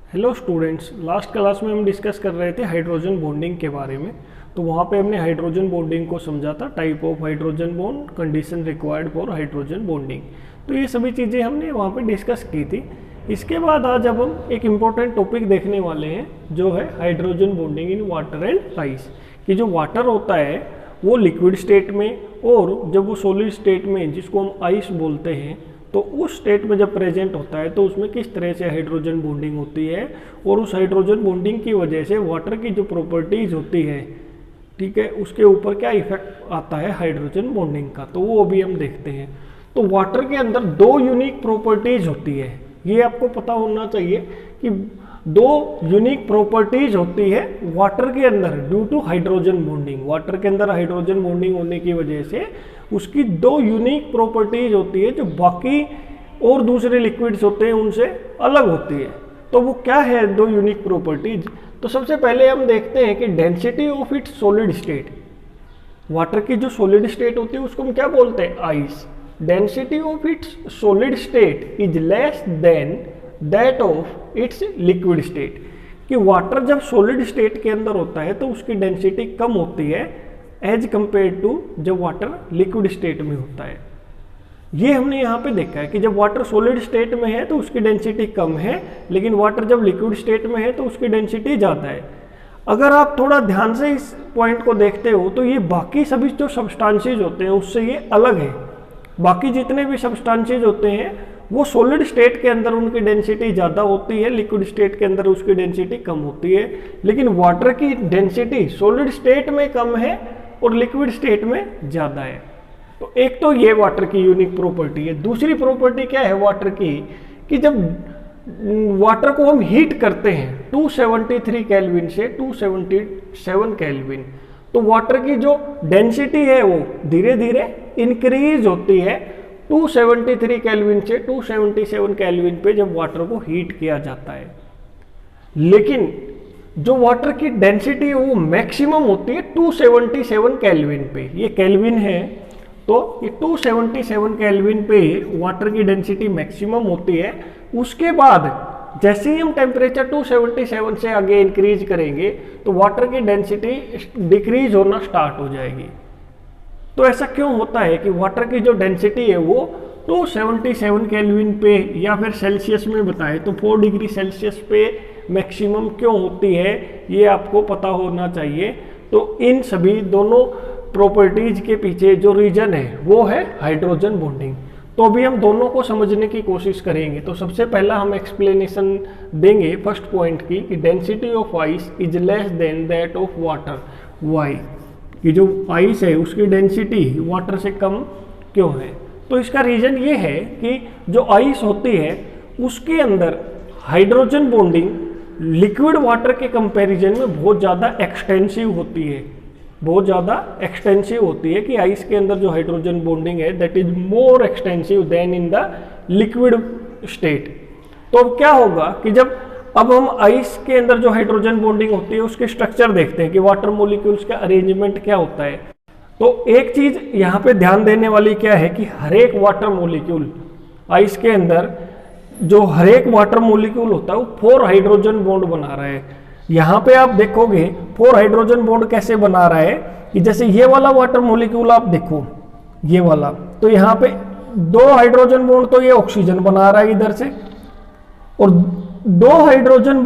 Hello students, last class में हम discuss कर रहे थे हाइड्रोजन बॉन्डिंग के बारे में। तो वहाँ पे हमने हाइड्रोजन बॉन्डिंग को समझा था, type of hydrogen bond, condition required for hydrogen bonding. तो ये सभी चीज़ें हमने वहाँ पे डिस्कस की थी। इसके बाद आज अब हम एक इम्पॉर्टेंट टॉपिक देखने वाले हैं, जो है hydrogen bonding in water and ice. कि जो वाटर होता है वो लिक्विड स्टेट में, और जब वो सॉलिड स्टेट में, जिसको हम आइस बोलते हैं, तो उस स्टेट में जब प्रेजेंट होता है तो उसमें किस तरह से हाइड्रोजन बॉन्डिंग होती है, और उस हाइड्रोजन बॉन्डिंग की वजह से वाटर की जो प्रॉपर्टीज होती है, ठीक है, उसके ऊपर क्या इफेक्ट आता है हाइड्रोजन बॉन्डिंग का, तो वो अभी हम देखते हैं। तो वाटर के अंदर दो यूनिक प्रॉपर्टीज होती है, ये आपको पता होना चाहिए कि दो यूनिक प्रॉपर्टीज होती है वाटर के अंदर due to hydrogen bonding. Water के अंदर हाइड्रोजन बॉन्डिंग होने की वजह से उसकी दो यूनिक प्रॉपर्टीज होती है जो बाकी और दूसरे लिक्विड्स होते हैं उनसे अलग होती है। तो वो क्या है दो यूनिक प्रॉपर्टीज? तो सबसे पहले हम देखते हैं कि density of its solid state. Water की जो सॉलिड स्टेट होती है उसको हम क्या बोलते हैं? Ice. Density of its solid state is less than that of its liquid state. कि वाटर जब सॉलिड स्टेट के अंदर होता है तो उसकी डेंसिटी कम होती है एज कंपेयर टू जब वाटर लिक्विड स्टेट में होता है। ये हमने यहाँ पे देखा है कि जब वाटर सॉलिड स्टेट में है तो उसकी डेंसिटी कम है, लेकिन वाटर जब लिक्विड स्टेट में है तो उसकी डेंसिटी ज़्यादा है। अगर आप थोड़ा ध्यान से इस पॉइंट को देखते हो तो ये बाकी सभी जो सब्सटेंसेस होते हैं उससे ये अलग है। बाकी जितने भी सब्सटेंसेस होते हैं वो सॉलिड स्टेट के अंदर उनकी डेंसिटी ज़्यादा होती है, लिक्विड स्टेट के अंदर उसकी डेंसिटी कम होती है। लेकिन वाटर की डेंसिटी सॉलिड स्टेट में कम है और लिक्विड स्टेट में ज़्यादा है। तो एक तो ये वाटर की यूनिक प्रॉपर्टी है। दूसरी प्रॉपर्टी क्या है वाटर की, कि जब वाटर को हम हीट करते हैं 273 केल्विन से 277 केल्विन, तो वाटर की जो डेंसिटी है वो धीरे धीरे इंक्रीज होती है 273 केल्विन से 277 केल्विन पे जब वाटर को हीट किया जाता है। लेकिन जो वाटर की डेंसिटी है वो मैक्सिमम होती है 277 केल्विन पे। ये केल्विन है तो ये 277 केल्विन पे वाटर की डेंसिटी मैक्सिमम होती है। उसके बाद जैसे ही हम टेम्परेचर 277 से आगे इंक्रीज करेंगे तो वाटर की डेंसिटी डिक्रीज होना स्टार्ट हो जाएगी। तो ऐसा क्यों होता है कि वाटर की जो डेंसिटी है वो 277 केल्विन पे, या फिर सेल्सियस में बताए तो 4 डिग्री सेल्सियस पे मैक्सिमम क्यों होती है, ये आपको पता होना चाहिए। तो इन सभी दोनों प्रॉपर्टीज के पीछे जो रीजन है वो है हाइड्रोजन बॉन्डिंग। तो अभी हम दोनों को समझने की कोशिश करेंगे। तो सबसे पहला हम एक्सप्लेनेशन देंगे फर्स्ट पॉइंट की, कि density of ice is less than that of water. Why? कि जो आइस है उसकी डेंसिटी वाटर से कम क्यों है? तो इसका रीजन ये है कि जो आइस होती है उसके अंदर हाइड्रोजन बॉन्डिंग लिक्विड वाटर के कंपैरिजन में बहुत ज़्यादा एक्सटेंसिव होती है। बहुत ज़्यादा एक्सटेंसिव होती है कि आइस के अंदर जो हाइड्रोजन बॉन्डिंग है that is more extensive than in the liquid state. तो अब क्या होगा कि जब अब हम आइस के अंदर जो हाइड्रोजन बॉन्डिंग होती है उसके स्ट्रक्चर देखते हैं कि वाटर मॉलिक्यूल्स का अरेंजमेंट क्या होता है। तो एक चीज यहाँ पे ध्यान देने वाली क्या है कि हर एक वाटर मॉलिक्यूल आइस के अंदर जो हर एक वाटर मॉलिक्यूल होता है वो 4 हाइड्रोजन बॉन्ड बना रहा है। यहाँ पे आप देखोगे 4 हाइड्रोजन बॉन्ड कैसे बना रहा है कि जैसे ये वाला वाटर मॉलिक्यूल आप देखो, ये वाला, तो यहाँ पे 2 हाइड्रोजन बॉन्ड तो ये ऑक्सीजन बना रहा है इधर से, और 2 हाइड्रोजन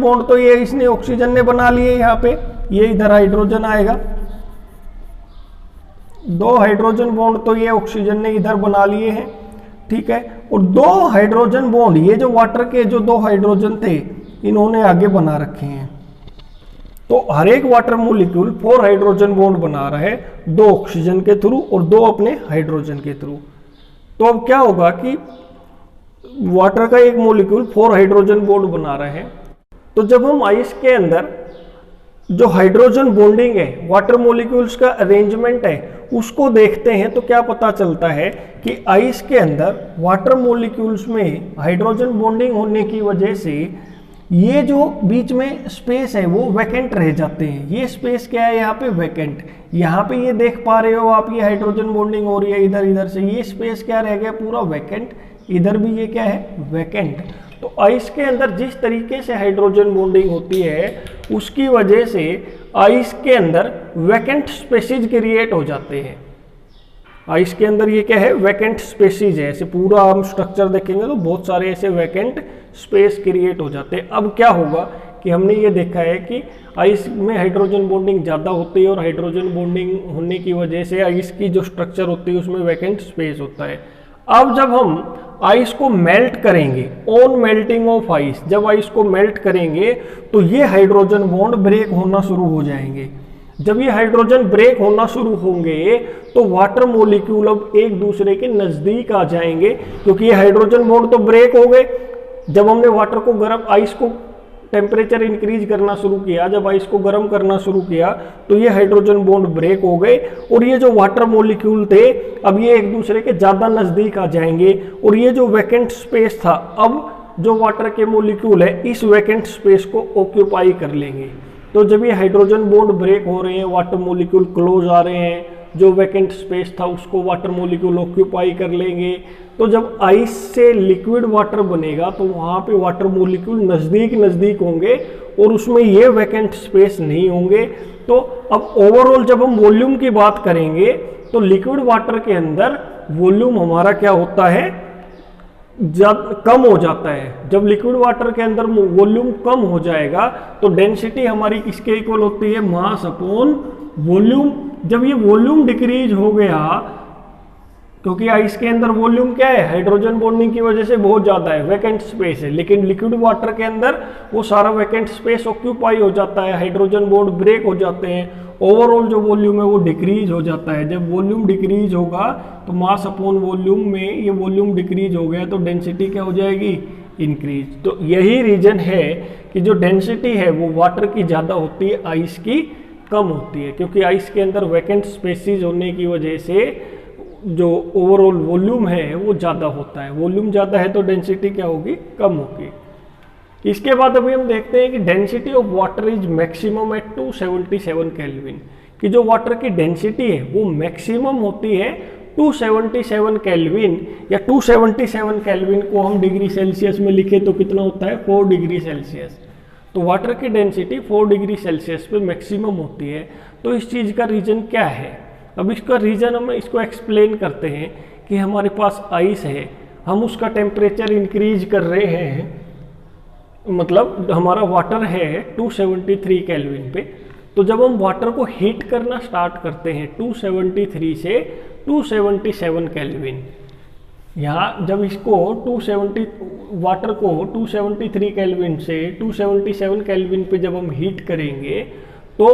बॉन्ड तो ये इसने ऑक्सीजन ने बना लिए यहाँ पे, ये इधर हाइड्रोजन आएगा। 2 हाइड्रोजन बॉन्ड तो ये ऑक्सीजन ने इधर बना लिए हैं, ठीक है। और 2 हाइड्रोजन बॉन्ड ये जो वाटर के जो 2 हाइड्रोजन थे इन्होंने आगे बना रखे हैं। तो हर एक वाटर मॉलिक्यूल 4 हाइड्रोजन बॉन्ड बना रहा है, 2 ऑक्सीजन के थ्रू और 2 अपने हाइड्रोजन के थ्रू। तो अब क्या होगा कि वाटर का एक मॉलिक्यूल 4 हाइड्रोजन बॉन्ड बना रहा है। तो जब हम आइस के अंदर जो हाइड्रोजन बॉन्डिंग है, वाटर मॉलिक्यूल्स का अरेंजमेंट है, उसको देखते हैं तो क्या पता चलता है कि आइस के अंदर वाटर मॉलिक्यूल्स में हाइड्रोजन बॉन्डिंग होने की वजह से ये जो बीच में स्पेस है वो वैकेंट रह जाते हैं। ये स्पेस क्या है यहाँ पे? वैकेंट। यहाँ पे ये देख पा रहे हो आप, ये हाइड्रोजन बॉन्डिंग हो रही है इधर इधर से, ये स्पेस क्या रह गया? पूरा वैकेंट। इधर भी ये क्या है, वैकेंट। तो आइस के अंदर जिस तरीके से हाइड्रोजन बॉन्डिंग होती है उसकी वजह से आइस के अंदर वैकेंट स्पेसीज क्रिएट हो जाते हैं। आइस के अंदर ये क्या है, वैकेंट स्पेसीज है। ऐसे पूरा हम स्ट्रक्चर देखेंगे तो बहुत सारे ऐसे वैकेंट स्पेस क्रिएट हो जाते हैं। अब क्या होगा कि हमने ये देखा है कि आइस में हाइड्रोजन बॉन्डिंग ज़्यादा होती है और हाइड्रोजन बॉन्डिंग होने की वजह से आइस की जो स्ट्रक्चर होती है उसमें वैकेंट स्पेस होता है। अब जब हम आइस को मेल्ट करेंगे, ऑन मेल्टिंग ऑफ आइस, जब आइस को मेल्ट करेंगे तो ये हाइड्रोजन बॉन्ड ब्रेक होना शुरू हो जाएंगे। जब ये हाइड्रोजन ब्रेक होना शुरू होंगे तो वाटर मॉलिक्यूल अब एक दूसरे के नज़दीक आ जाएंगे, क्योंकि ये हाइड्रोजन बॉन्ड तो ब्रेक हो गए। जब हमने वाटर को गर्म, आइस को टेम्परेचर इंक्रीज करना शुरू किया, जब आइस को गर्म करना शुरू किया तो ये हाइड्रोजन बॉन्ड ब्रेक हो गए और ये जो वाटर मॉलिक्यूल थे अब ये एक दूसरे के ज़्यादा नज़दीक आ जाएंगे और ये जो वैकेंट स्पेस था अब जो वाटर के मॉलिक्यूल है इस वैकेंट स्पेस को ऑक्यूपाई कर लेंगे। तो जब ये हाइड्रोजन बॉन्ड ब्रेक हो रहे हैं, वाटर मॉलिक्यूल क्लोज आ रहे हैं, जो वैकेंट स्पेस था उसको वाटर मॉलिक्यूल ऑक्यूपाई कर लेंगे। तो जब आइस से लिक्विड वाटर बनेगा तो वहाँ पे वाटर मॉलिक्यूल नज़दीक नज़दीक होंगे और उसमें ये वैकेंट स्पेस नहीं होंगे। तो अब ओवरऑल जब हम वॉल्यूम की बात करेंगे तो लिक्विड वाटर के अंदर वॉल्यूम हमारा क्या होता है, कम हो जाता है। जब लिक्विड वाटर के अंदर वॉल्यूम कम हो जाएगा तो डेंसिटी हमारी किसके इक्वल होती है, मास अपॉन वॉल्यूम। जब ये वॉल्यूम डिक्रीज हो गया, क्योंकि आइस के अंदर वॉल्यूम क्या है, हाइड्रोजन बॉन्डिंग की वजह से बहुत ज़्यादा है, वैकेंट स्पेस है, लेकिन लिक्विड वाटर के अंदर वो सारा वैकेंट स्पेस ऑक्यूपाई हो जाता है, हाइड्रोजन बॉन्ड ब्रेक हो जाते हैं, ओवरऑल जो वॉल्यूम है वो डिक्रीज हो जाता है। जब वॉल्यूम डिक्रीज होगा तो मास अपॉन वॉल्यूम में ये वॉल्यूम डिक्रीज हो गया तो डेंसिटी क्या हो जाएगी, इंक्रीज। तो यही रीजन है कि जो डेंसिटी है वो वाटर की ज़्यादा होती है, आइस की कम होती है, क्योंकि आइस के अंदर वैकेंट स्पेसिस होने की वजह से जो ओवरऑल वॉल्यूम है वो ज़्यादा होता है। वॉल्यूम ज़्यादा है तो डेंसिटी क्या होगी, कम होगी। इसके बाद अभी हम देखते हैं कि density of water is maximum at 277 kelvin, कि जो वाटर की डेंसिटी है वो मैक्सिमम होती है 277 केल्विन, या 277 केल्विन को हम डिग्री सेल्सियस में लिखे तो कितना होता है, 4 डिग्री सेल्सियस। तो वाटर की डेंसिटी 4 डिग्री सेल्सियस पे मैक्सिमम होती है। तो इस चीज़ का रीज़न क्या है, अब इसका रीज़न हम इसको एक्सप्लेन करते हैं कि हमारे पास आइस है, हम उसका टेम्परेचर इंक्रीज कर रहे हैं, मतलब हमारा वाटर है 273 केल्विन पे। तो जब हम वाटर को हीट करना स्टार्ट करते हैं 273 से 277 केल्विन, यहाँ जब इसको 270 वाटर को 273 केल्विन से 277 केल्विन पे जब हम हीट करेंगे तो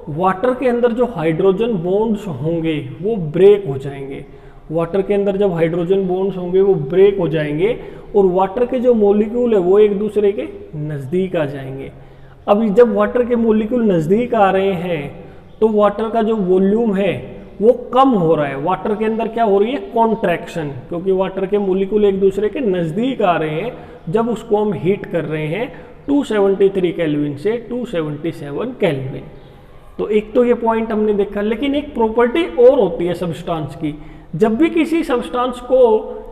वाटर के अंदर जो हाइड्रोजन बॉन्ड्स होंगे वो ब्रेक हो जाएंगे। वाटर के अंदर जब हाइड्रोजन बॉन्ड्स होंगे वो ब्रेक हो जाएंगे और वाटर के जो मॉलिक्यूल है वो एक दूसरे के नज़दीक आ जाएंगे। अब जब वाटर के मॉलिक्यूल नज़दीक आ रहे हैं तो वाटर का जो वॉल्यूम है वो कम हो रहा है। वाटर के अंदर क्या हो रही है, कॉन्ट्रैक्शन, क्योंकि वाटर के मॉलिक्यूल एक दूसरे के नज़दीक आ रहे हैं जब उसको हम हीट कर रहे हैं 273 केल्विन से 277 केल्विन। तो एक तो ये पॉइंट हमने देखा, लेकिन एक प्रॉपर्टी और होती है सब्सटेंस की। जब भी किसी सब्सटेंस को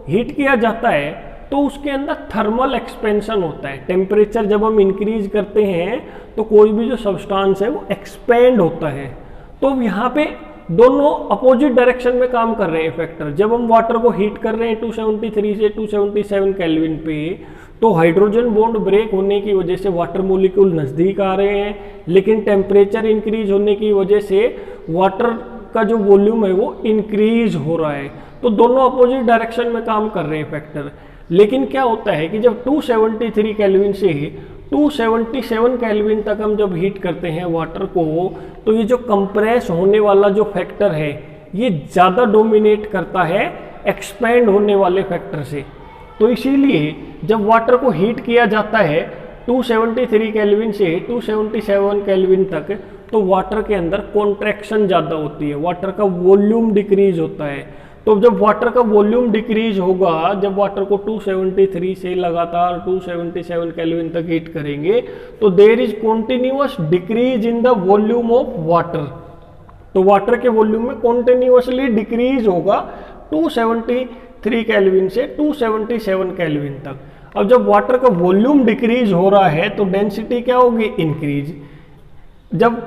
हीट किया जाता है तो उसके अंदर थर्मल एक्सपेंशन होता है। टेम्परेचर जब हम इंक्रीज करते हैं तो कोई भी जो सब्सटेंस है वो एक्सपेंड होता है। तो यहाँ पे दोनों अपोजिट डायरेक्शन में काम कर रहे हैं फैक्टर। जब हम वाटर को हीट कर रहे हैं 273 से 277 केल्विन पे तो हाइड्रोजन बॉन्ड ब्रेक होने की वजह से वाटर मॉलिक्यूल नज़दीक आ रहे हैं, लेकिन टेम्परेचर इंक्रीज होने की वजह से वाटर का जो वॉल्यूम है वो इंक्रीज हो रहा है। तो दोनों अपोजिट डायरेक्शन में काम कर रहे हैं फैक्टर। लेकिन क्या होता है कि जब 273 केल्विन से 277 केल्विन तक हम जब हीट करते हैं वाटर को तो ये जो कंप्रेस होने वाला जो फैक्टर है ये ज़्यादा डोमिनेट करता है एक्सपेंड होने वाले फैक्टर से। तो इसीलिए जब वाटर को हीट किया जाता है 273 केल्विन से 277 केल्विन तक तो वाटर के अंदर कॉन्ट्रैक्शन ज़्यादा होती है, वाटर का वॉल्यूम डिक्रीज होता है। तो जब वाटर का वॉल्यूम डिक्रीज होगा, जब वाटर को 273 से लगातार 277 केल्विन तक हीट करेंगे तो there is continuous decrease in the volume of water. तो वाटर के वॉल्यूम में कॉन्टिन्यूअसली डिक्रीज होगा 273 273 केल्विन से 277 केल्विन तक। अब जब वाटर का वॉल्यूम डिक्रीज हो रहा है तो डेंसिटी क्या होगी, इंक्रीज। जब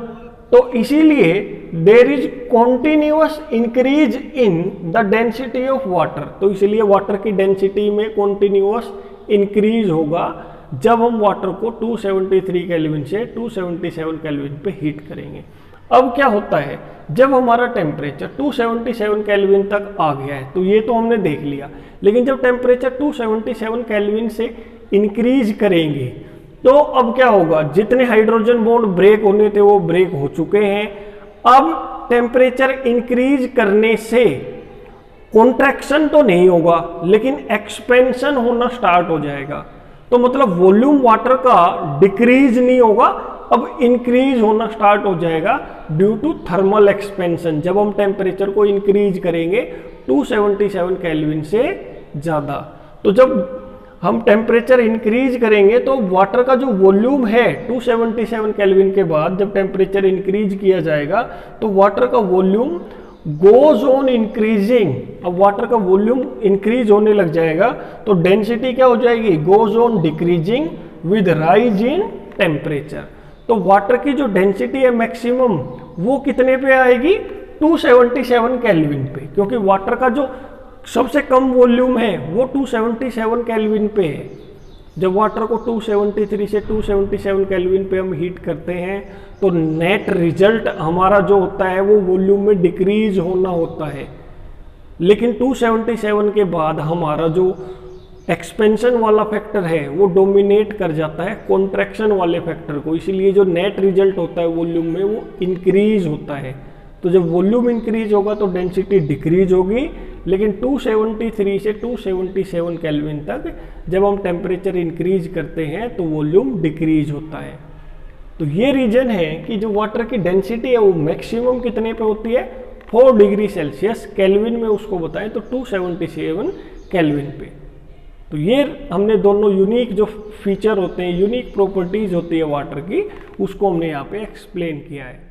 तो इसीलिए there is continuous increase in the density of water, तो इसलिए वाटर की डेंसिटी में कॉन्टिन्यूअस इंक्रीज होगा जब हम वाटर को 273 केल्विन से 277 केल्विन पे हीट करेंगे। अब क्या होता है, जब हमारा टेम्परेचर 277 केल्विन तक आ गया है, तो ये तो हमने देख लिया, लेकिन जब टेम्परेचर 277 केल्विन से इंक्रीज करेंगे तो अब क्या होगा, जितने हाइड्रोजन बॉन्ड ब्रेक होने थे वो ब्रेक हो चुके हैं। अब टेम्परेचर इंक्रीज करने से कॉन्ट्रैक्शन तो नहीं होगा लेकिन एक्सपेंशन होना स्टार्ट हो जाएगा। तो मतलब वॉल्यूम वाटर का डिक्रीज नहीं होगा, अब इंक्रीज होना स्टार्ट हो जाएगा ड्यू टू थर्मल एक्सपेंशन, जब हम टेम्परेचर को इंक्रीज करेंगे 277 केल्विन से ज़्यादा। तो जब हम टेम्परेचर इंक्रीज करेंगे तो वाटर का जो वॉल्यूम है 277 केल्विन के बाद जब टेम्परेचर इंक्रीज किया जाएगा तो वाटर का वॉल्यूम गोज ऑन इंक्रीजिंग। अब वाटर का वॉल्यूम इंक्रीज होने लग जाएगा तो डेंसिटी क्या हो जाएगी, goes on decreasing with rise in temperature. तो वाटर की जो डेंसिटी है मैक्सिमम वो कितने पे आएगी, 277 केल्विन पे, क्योंकि वाटर का जो सबसे कम वॉल्यूम है वो 277 केल्विन पे है। जब वाटर को 273 से 277 केल्विन पे हम हीट करते हैं तो नेट रिजल्ट हमारा जो होता है वो वॉल्यूम में डिक्रीज होना होता है, लेकिन 277 के बाद हमारा जो एक्सपेंशन वाला फैक्टर है वो डोमिनेट कर जाता है कॉन्ट्रैक्शन वाले फैक्टर को, इसीलिए जो नेट रिजल्ट होता है वॉल्यूम में वो इंक्रीज होता है। तो जब वॉल्यूम इंक्रीज होगा तो डेंसिटी डिक्रीज होगी, लेकिन 273 से 277 केल्विन तक जब हम टेम्परेचर इंक्रीज करते हैं तो वॉल्यूम डिक्रीज होता है। तो ये रीजन है कि जो वाटर की डेंसिटी है वो मैक्सिमम कितने पे होती है, 4 डिग्री सेल्सियस, केल्विन में उसको बताएं तो 277 केल्विन पे। तो ये हमने दोनों यूनिक जो फीचर होते हैं, यूनिक प्रॉपर्टीज होती है वाटर की, उसको हमने यहाँ पे एक्सप्लेन किया है।